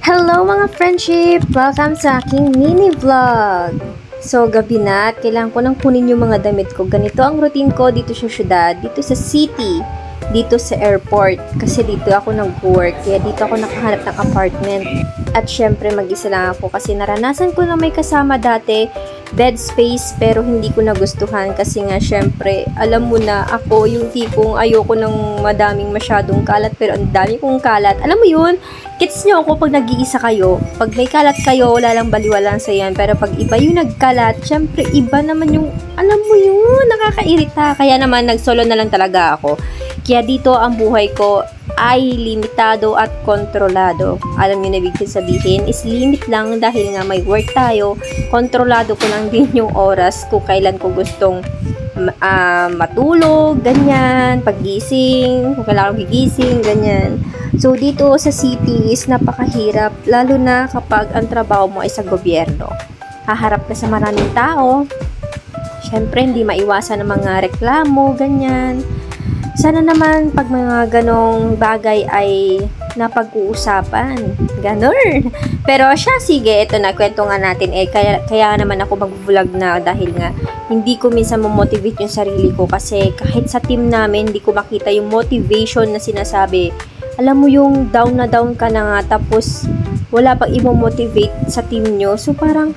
Hello mga friendship! Welcome sa aking mini vlog! So, gabi na at kailangan ko nang kunin yung mga damit ko. Ganito ang routine ko dito sa syudad, dito sa city, dito sa airport. Kasi dito ako nag-work, kaya dito ako nakahanap ng apartment. At syempre mag-isa lang ako kasi naranasan ko na may kasama dati, bed space, pero hindi ko nagustuhan kasi nga syempre, alam mo na ako yung tipong ayoko ng madaming masyadong kalat pero ang dami kong kalat. Alam mo yun? Gets nyo ako pag nag-iisa kayo. Pag may kalat kayo, wala lang baliwalan sa yan. Pero pag iba yung nagkalat, syempre iba naman yung, alam mo yun, nakakairita. Kaya naman, nag-solo na lang talaga ako. Kaya dito ang buhay ko ay limitado at kontrolado. Alam nyo na ibig sabihin is limit lang dahil nga may work tayo. Kontrolado ko lang din yung oras kung kailan ko gustong matulog, ganyan, paggising, kung kailangan gigising, ganyan. So, dito sa city is napakahirap, lalo na kapag ang trabaho mo ay sa gobyerno. Haharap ka sa maraming tao. Syempre, hindi maiwasan ng mga reklamo, ganyan. Sana naman pag mga ganong bagay ay napag-uusapan. Ganon. Pero siya, sige, ito na, kwento nga natin. Kaya naman ako mag-vlog na dahil nga hindi ko minsan mamotivate yung sarili ko kasi kahit sa team namin, hindi ko makita yung motivation na sinasabi. Alam mo yung down na down ka na nga tapos wala pang i-motivate sa team nyo. So parang,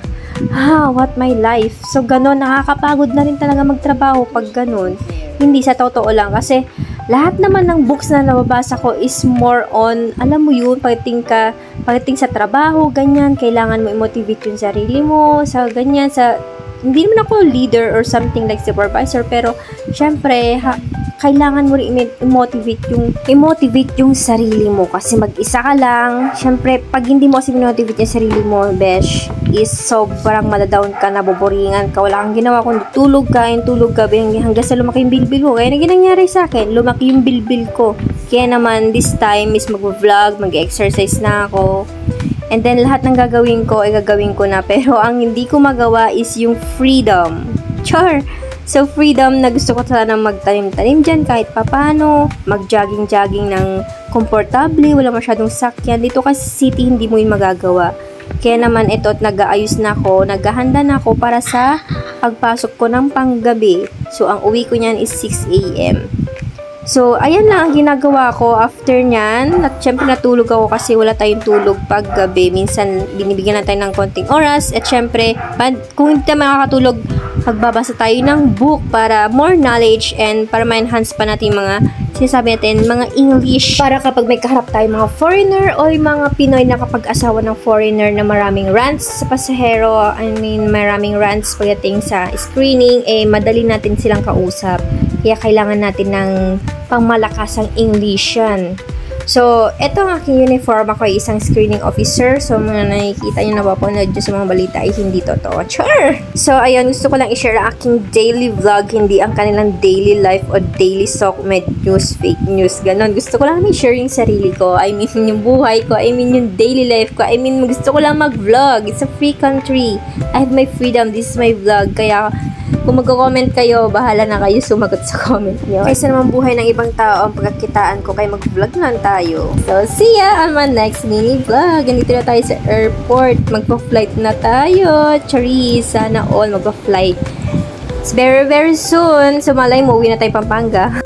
what my life? So ganon, nakakapagod na rin talaga magtrabaho pag ganon. Hindi sa totoo lang kasi lahat naman ng books na nababasa ko is more on, alam mo yun, pagdating sa trabaho, ganyan, kailangan mo i-motivate yung sarili mo, sa ganyan, hindi naman ako leader or something like supervisor, pero syempre, kailangan mo rin i-motivate yung sarili mo kasi mag-isa ka lang. Syempre, pag hindi mo kasi i-motivate yung sarili mo, besh, is sobrang madadown ka, naboboringan ka, wala kang ginawa kundi tulog ka hanggang sa lumaki yung bilbil ko. Kaya nangyari sa akin, lumaki yung bilbil ko. Kaya naman, this time is mag-vlog, mag-exercise na ako. And then, lahat ng gagawin ko, ay gagawin ko na. Pero, ang hindi ko magawa is yung freedom. Char! So, freedom na gusto ko sana magtanim-tanim dyan kahit papano, mag-jogging-jogging ng komportable, wala masyadong sakyan. Dito kasi city, hindi mo yun magagawa. Kaya naman ito, nag-aayos na ako, naghahanda na ako para sa pagpasok ko ng panggabi. So, ang uwi ko niyan is 6 AM. So, ayan lang ang ginagawa ko after nyan. At syempre natulog ako kasi wala tayong tulog pag gabi. Minsan, binibigyan na tayo ng konting oras. At syempre, kung hindi tayo makakatulog, magbabasa tayo ng book para more knowledge and para ma-enhance pa natin mga sinasabi natin, mga English. Para kapag may kaharap tayo mga foreigner o yung mga Pinoy na kapag asawa ng foreigner na maraming rants sa pasahero, maraming rants pagdating sa screening, madali natin silang kausap. Kaya kailangan natin ng pangmalakasang English yan. So, ito ang aking uniform. Ako ay isang screening officer. So, mga nakikita nyo na napapanood nyo sa mga balita ay hindi totoo. Sure! So, ayun, gusto ko lang i-share ang aking daily vlog, hindi ang kanilang daily life o daily med news, fake news, ganon. Gusto ko lang i-share yung sarili ko. I mean, yung buhay ko. I mean, yung daily life ko. I mean, gusto ko lang mag-vlog. It's a free country. I have my freedom. This is my vlog. Kaya, kung mag-comment kayo, bahala na kayo sumagot sa comment nyo. Kaysa naman buhay ng ibang tao ang pagkakitaan ko, kaya mag-vlog lang tayo. So, see ya on my next mini vlog. Ganito na tayo sa airport. Magpa-flight na tayo. Charis, sana all magpa-flight. It's very, very soon. So, malay mo, uwi na tayo Pampanga.